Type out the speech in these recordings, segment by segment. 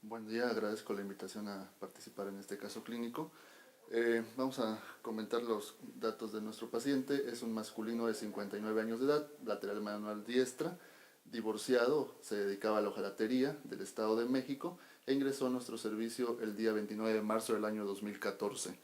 Buen día, agradezco la invitación a participar en este caso clínico. Vamos a comentar los datos de nuestro paciente. Es un masculino de 59 años de edad, lateral manual diestra, divorciado, se dedicaba a la hojalatería del Estado de México e ingresó a nuestro servicio el día 29 de marzo del año 2014.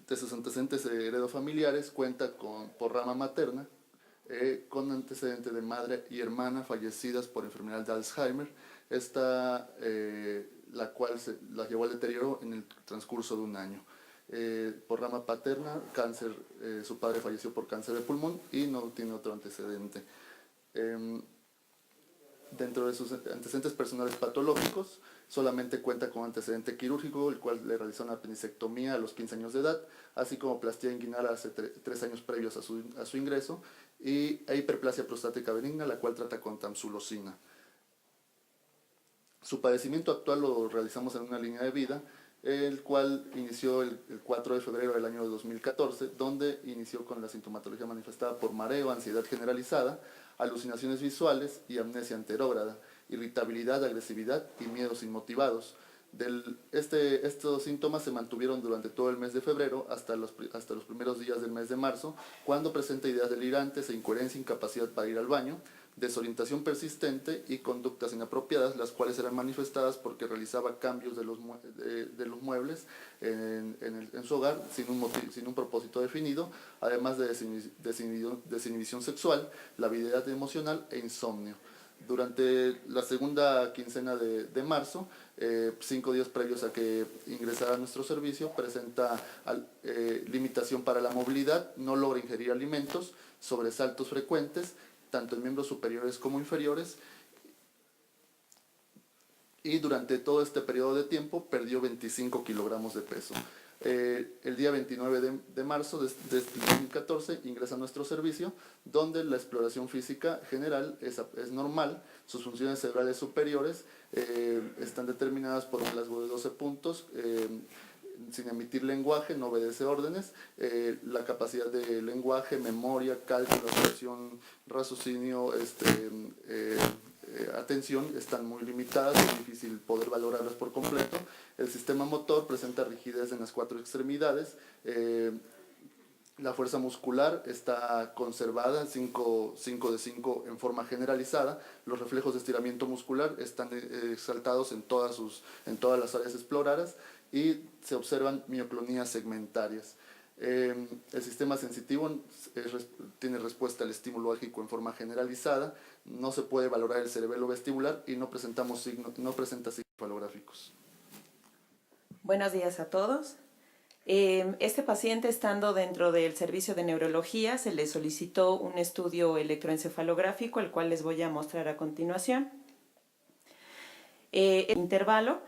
De sus antecedentes heredofamiliares, cuenta por rama materna, con antecedente de madre y hermana fallecidas por enfermedad de Alzheimer, la cual la llevó al deterioro en el transcurso de un año. Por rama paterna, cáncer, su padre falleció por cáncer de pulmón y no tiene otro antecedente. Dentro de sus antecedentes personales patológicos, solamente cuenta con antecedente quirúrgico, el cual le realizó una apendicectomía a los 15 años de edad, así como plastía inguinal hace 3 años previos a su ingreso, y hiperplasia prostática benigna, la cual trata con tamsulosina. Su padecimiento actual lo realizamos en una línea de vida, el cual inició el 4 de febrero del año 2014, donde inició con la sintomatología manifestada por mareo, ansiedad generalizada, alucinaciones visuales y amnesia anterógrada, irritabilidad, agresividad y miedos inmotivados. Estos síntomas se mantuvieron durante todo el mes de febrero hasta los primeros días del mes de marzo, cuando presenta ideas delirantes e incoherencia, incapacidad para ir al baño, desorientación persistente y conductas inapropiadas, las cuales eran manifestadas porque realizaba cambios de los muebles en su hogar sin un propósito definido, además de desinhibición sexual, labilidad emocional e insomnio. Durante la segunda quincena de marzo, 5 días previos a que ingresara a nuestro servicio, presenta limitación para la movilidad, no logra ingerir alimentos, sobresaltos frecuentes, tanto en miembros superiores como inferiores, y durante todo este periodo de tiempo perdió 25 kilogramos de peso. El día 29 de marzo de 2014 ingresa a nuestro servicio, donde la exploración física general es normal, sus funciones cerebrales superiores están determinadas por un rasgo de 12 puntos, sin emitir lenguaje, no obedece órdenes, la capacidad de lenguaje, memoria, cálculo, abstracción, raciocinio, atención están muy limitadas, es difícil poder valorarlas por completo. El sistema motor presenta rigidez en las 4 extremidades, la fuerza muscular está conservada, 5 de 5 en forma generalizada, los reflejos de estiramiento muscular están exaltados en todas las áreas exploradas y se observan mioclonías segmentarias. El sistema sensitivo tiene respuesta al estímulo álgico en forma generalizada, no se puede valorar el cerebelo vestibular y no presenta signos falográficos. Buenos días a todos. Este paciente, estando dentro del servicio de neurología, se le solicitó un estudio electroencefalográfico, el cual les voy a mostrar a continuación. Intervalo,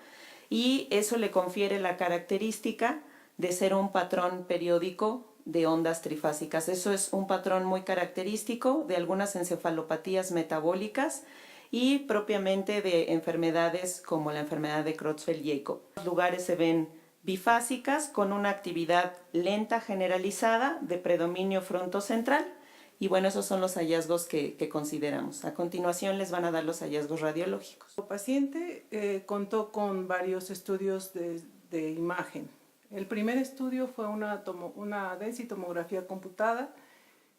y eso le confiere la característica de ser un patrón periódico de ondas trifásicas. Eso es un patrón muy característico de algunas encefalopatías metabólicas y propiamente de enfermedades como la enfermedad de Creutzfeldt-Jakob. Los lugares se ven bifásicas con una actividad lenta generalizada de predominio frontocentral, y bueno, esos son los hallazgos que consideramos. A continuación les van a dar los hallazgos radiológicos. El paciente contó con varios estudios de imagen. El primer estudio fue una densitomografía computada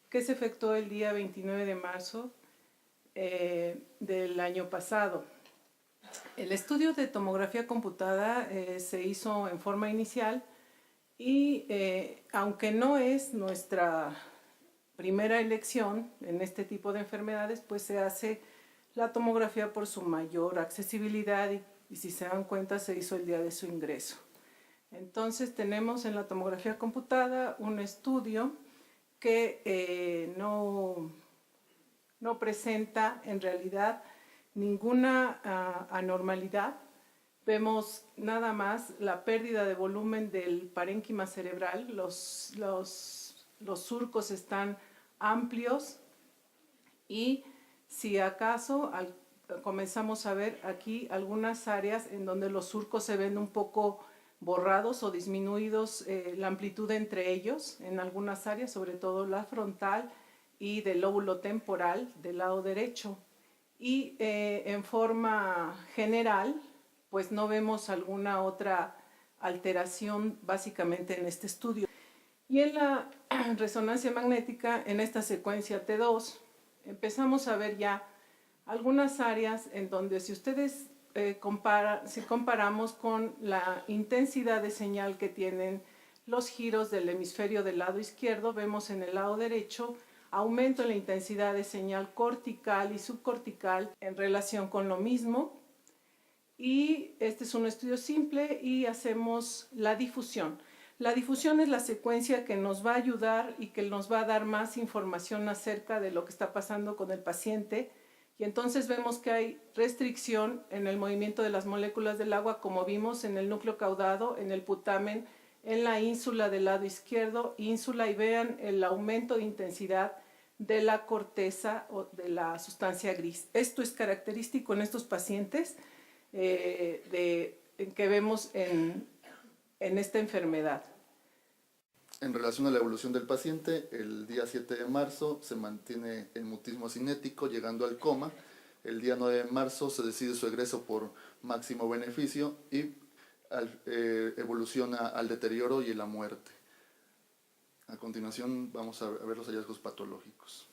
que se efectuó el día 29 de marzo del año pasado. El estudio de tomografía computada se hizo en forma inicial y aunque no es nuestra primera elección en este tipo de enfermedades, pues se hace la tomografía por su mayor accesibilidad y si se dan cuenta se hizo el día de su ingreso. Entonces tenemos en la tomografía computada un estudio que no presenta en realidad ninguna anormalidad. Vemos nada más la pérdida de volumen del parénquima cerebral, los surcos están amplios y si acaso comenzamos a ver aquí algunas áreas en donde los surcos se ven un poco borrados o disminuidos, la amplitud entre ellos en algunas áreas, sobre todo la frontal y del lóbulo temporal del lado derecho. y en forma general, pues no vemos alguna otra alteración básicamente en este estudio. Y en la resonancia magnética, en esta secuencia T2, empezamos a ver ya algunas áreas en donde si ustedes si comparamos con la intensidad de señal que tienen los giros del hemisferio del lado izquierdo, vemos en el lado derecho aumento en la intensidad de señal cortical y subcortical en relación con lo mismo. Y este es un estudio simple y hacemos la difusión. La difusión es la secuencia que nos va a ayudar y que nos va a dar más información acerca de lo que está pasando con el paciente. Y entonces vemos que hay restricción en el movimiento de las moléculas del agua, como vimos en el núcleo caudado, en el putamen, en la ínsula del lado izquierdo, ínsula, y vean el aumento de intensidad de la corteza o de la sustancia gris. Esto es característico en estos pacientes que vemos en esta enfermedad. En relación a la evolución del paciente, el día 7 de marzo se mantiene el mutismo cinético llegando al coma. El día 9 de marzo se decide su egreso por máximo beneficio y evoluciona al deterioro y la muerte. A continuación vamos a ver los hallazgos patológicos.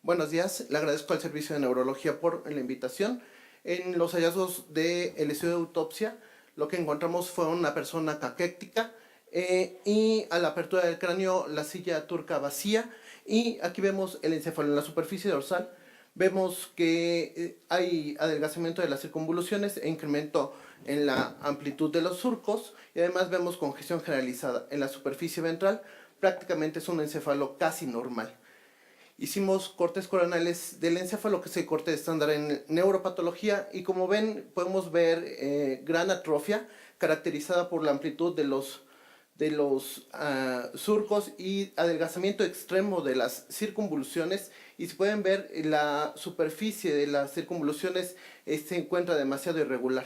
Buenos días, le agradezco al Servicio de Neurología por la invitación. En los hallazgos del estudio de autopsia, lo que encontramos fue una persona caquéctica, y a la apertura del cráneo la silla turca vacía, y aquí vemos el encéfalo en la superficie dorsal. Vemos que hay adelgazamiento de las circunvoluciones e incremento en la amplitud de los surcos, y además vemos congestión generalizada en la superficie ventral. Prácticamente es un encéfalo casi normal. Hicimos cortes coronales del encéfalo, que es el corte estándar en neuropatología, y como ven podemos ver gran atrofia caracterizada por la amplitud de los surcos y adelgazamiento extremo de las circunvoluciones, y si pueden ver la superficie de las circunvoluciones se encuentra demasiado irregular.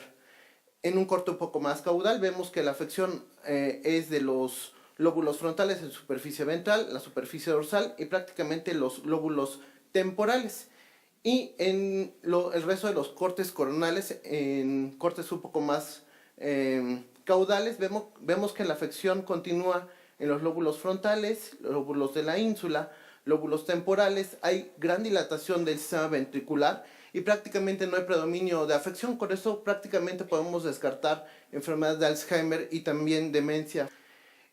En un corte un poco más caudal vemos que la afección es de los lóbulos frontales en superficie ventral, la superficie dorsal y prácticamente los lóbulos temporales. Y en el resto de los cortes coronales, en cortes un poco más caudales, vemos que la afección continúa en los lóbulos frontales, lóbulos de la ínsula, lóbulos temporales. Hay gran dilatación del sistema ventricular y prácticamente no hay predominio de afección. Con eso prácticamente podemos descartar enfermedad de Alzheimer y también demencia.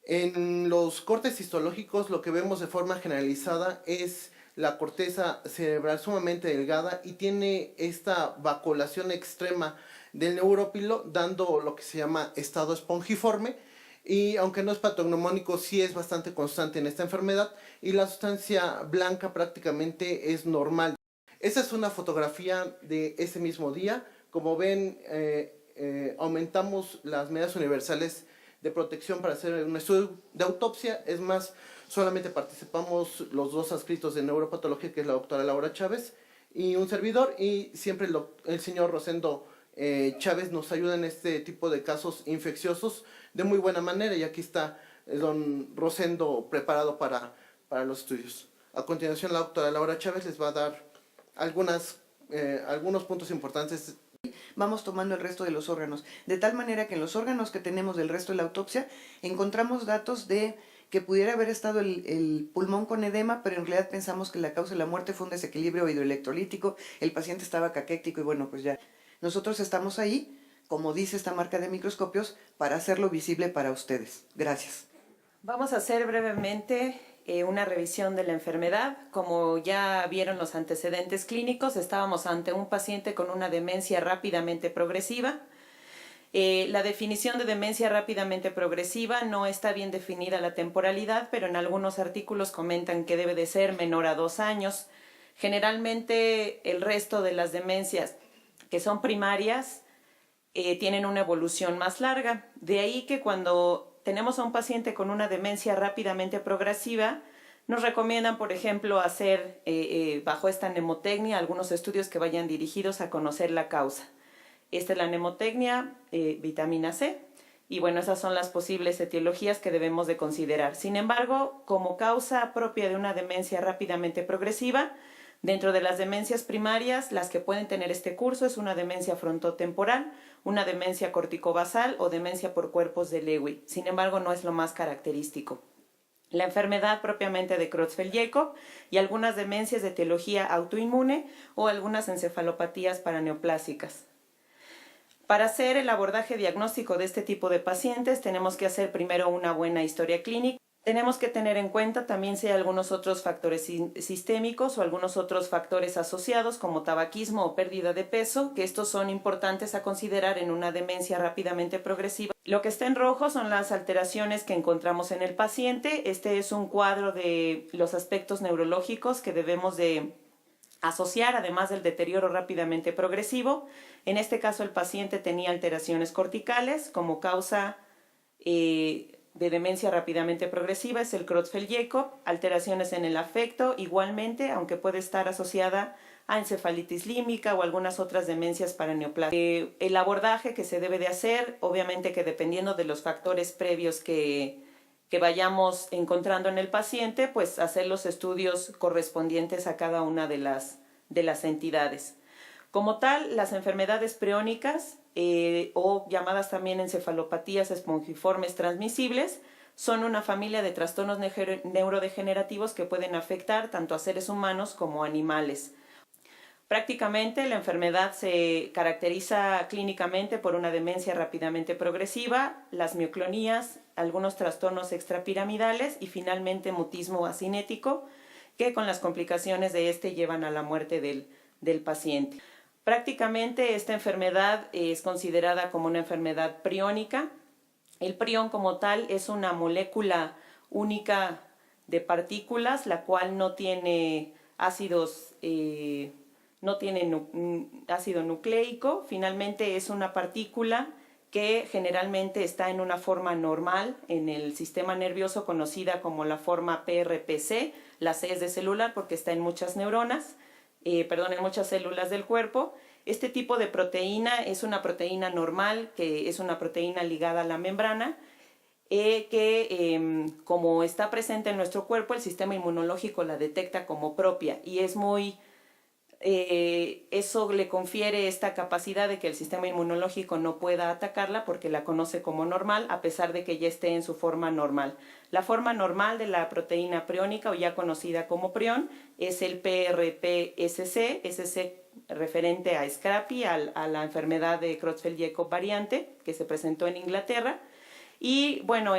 En los cortes histológicos lo que vemos de forma generalizada es la corteza cerebral sumamente delgada y tiene esta vacuolación extrema del neurópilo, dando lo que se llama estado espongiforme, y aunque no es patognomónico, sí es bastante constante en esta enfermedad, y la sustancia blanca prácticamente es normal. Esta es una fotografía de ese mismo día. Como ven, aumentamos las medidas universales de protección para hacer un estudio de autopsia. Es más, solamente participamos los dos adscritos de neuropatología, que es la doctora Laura Chávez y un servidor, y siempre el señor Rosendo Chávez nos ayuda en este tipo de casos infecciosos de muy buena manera, y aquí está don Rosendo preparado para los estudios. A continuación la doctora Laura Chávez les va a dar algunos puntos importantes. Vamos tomando el resto de los órganos, de tal manera que en los órganos que tenemos del resto de la autopsia encontramos datos de que pudiera haber estado el pulmón con edema, pero en realidad pensamos que la causa de la muerte fue un desequilibrio hidroelectrolítico, el paciente estaba caquético, y bueno, pues ya nosotros estamos ahí, como dice esta marca de microscopios, para hacerlo visible para ustedes. Gracias. Vamos a hacer brevemente una revisión de la enfermedad. Como ya vieron los antecedentes clínicos, estábamos ante un paciente con una demencia rápidamente progresiva. La definición de demencia rápidamente progresiva no está bien definida la temporalidad, pero en algunos artículos comentan que debe de ser menor a 2 años. Generalmente el resto de las demencias que son primarias tienen una evolución más larga. De ahí que cuando tenemos a un paciente con una demencia rápidamente progresiva, nos recomiendan, por ejemplo, hacer bajo esta mnemotecnia algunos estudios que vayan dirigidos a conocer la causa. Esta es la mnemotecnia, vitamina C, y bueno, esas son las posibles etiologías que debemos de considerar. Sin embargo, como causa propia de una demencia rápidamente progresiva, Dentro de las demencias primarias, las que pueden tener este curso es una demencia frontotemporal, una demencia corticobasal o demencia por cuerpos de Lewy. Sin embargo, no es lo más característico. La enfermedad propiamente de Creutzfeldt-Jakob y algunas demencias de etiología autoinmune o algunas encefalopatías paraneoplásicas. Para hacer el abordaje diagnóstico de este tipo de pacientes tenemos que hacer primero una buena historia clínica. Tenemos que tener en cuenta también si hay algunos otros factores sistémicos o algunos otros factores asociados como tabaquismo o pérdida de peso, que estos son importantes a considerar en una demencia rápidamente progresiva. Lo que está en rojo son las alteraciones que encontramos en el paciente. Este es un cuadro de los aspectos neurológicos que debemos de asociar, además del deterioro rápidamente progresivo. En este caso el paciente tenía alteraciones corticales como causa de demencia rápidamente progresiva, es el Creutzfeldt-Jakob, alteraciones en el afecto igualmente, aunque puede estar asociada a encefalitis límbica o algunas otras demencias paraneoplásticas. El abordaje que se debe de hacer, obviamente que dependiendo de los factores previos que vayamos encontrando en el paciente, pues hacer los estudios correspondientes a cada una de las entidades. Como tal, las enfermedades priónicas o llamadas también encefalopatías espongiformes transmisibles son una familia de trastornos neurodegenerativos que pueden afectar tanto a seres humanos como a animales. Prácticamente la enfermedad se caracteriza clínicamente por una demencia rápidamente progresiva, las mioclonías, algunos trastornos extrapiramidales y finalmente mutismo acinético, que con las complicaciones de este llevan a la muerte del paciente. Prácticamente esta enfermedad es considerada como una enfermedad priónica. El prión como tal es una molécula única de partículas, la cual no tiene ácidos, no tiene ácido nucleico. Finalmente es una partícula que generalmente está en una forma normal en el sistema nervioso conocida como la forma PRPC. La C es de celular porque está en muchas neuronas. En muchas células del cuerpo. Este tipo de proteína es una proteína normal, que es una proteína ligada a la membrana, como está presente en nuestro cuerpo, el sistema inmunológico la detecta como propia y es muy... eso le confiere esta capacidad de que el sistema inmunológico no pueda atacarla porque la conoce como normal a pesar de que ya esté en su forma normal. La forma normal de la proteína priónica o ya conocida como prión es el PRPSC, SC referente a Scrappy, a la enfermedad de Creutzfeldt-Jakob variante que se presentó en Inglaterra. Y bueno,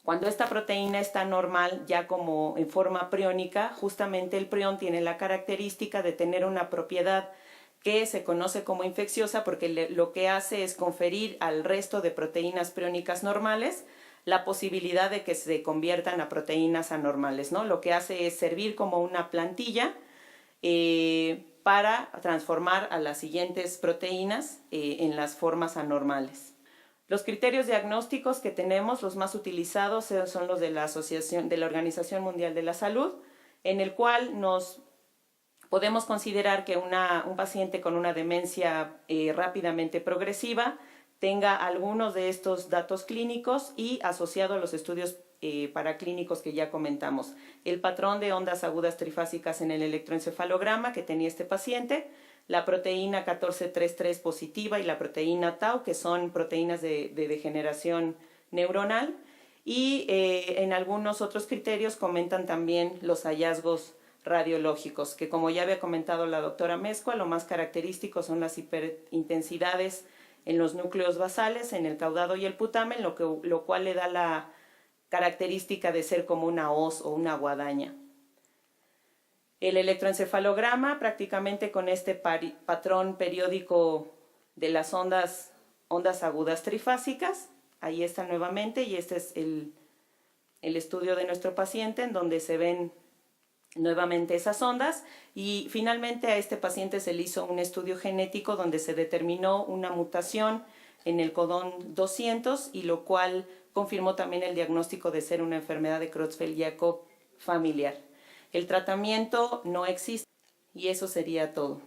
cuando esta proteína está normal, ya como en forma priónica, justamente el prión tiene la característica de tener una propiedad que se conoce como infecciosa porque lo que hace es conferir al resto de proteínas priónicas normales la posibilidad de que se conviertan a proteínas anormales, ¿no? Lo que hace es servir como una plantilla para transformar a las siguientes proteínas en las formas anormales. Los criterios diagnósticos que tenemos, los más utilizados, son los de la Organización Mundial de la Salud, en el cual nos podemos considerar que un paciente con una demencia rápidamente progresiva tenga algunos de estos datos clínicos y asociado a los estudios paraclínicos que ya comentamos. El patrón de ondas agudas trifásicas en el electroencefalograma que tenía este paciente, la proteína 1433 positiva y la proteína tau, que son proteínas de degeneración neuronal, y en algunos otros criterios comentan también los hallazgos radiológicos, que como ya había comentado la doctora Mezcua, lo más característico son las hiperintensidades en los núcleos basales, en el caudado y el putamen, lo cual le da la característica de ser como una hoz o una guadaña. El electroencefalograma, prácticamente con este patrón periódico de las ondas agudas trifásicas, ahí está nuevamente, y este es el estudio de nuestro paciente en donde se ven nuevamente esas ondas, y finalmente a este paciente se le hizo un estudio genético donde se determinó una mutación en el codón 200 y lo cual confirmó también el diagnóstico de ser una enfermedad de Creutzfeldt-Jakob familiar. El tratamiento no existe y eso sería todo.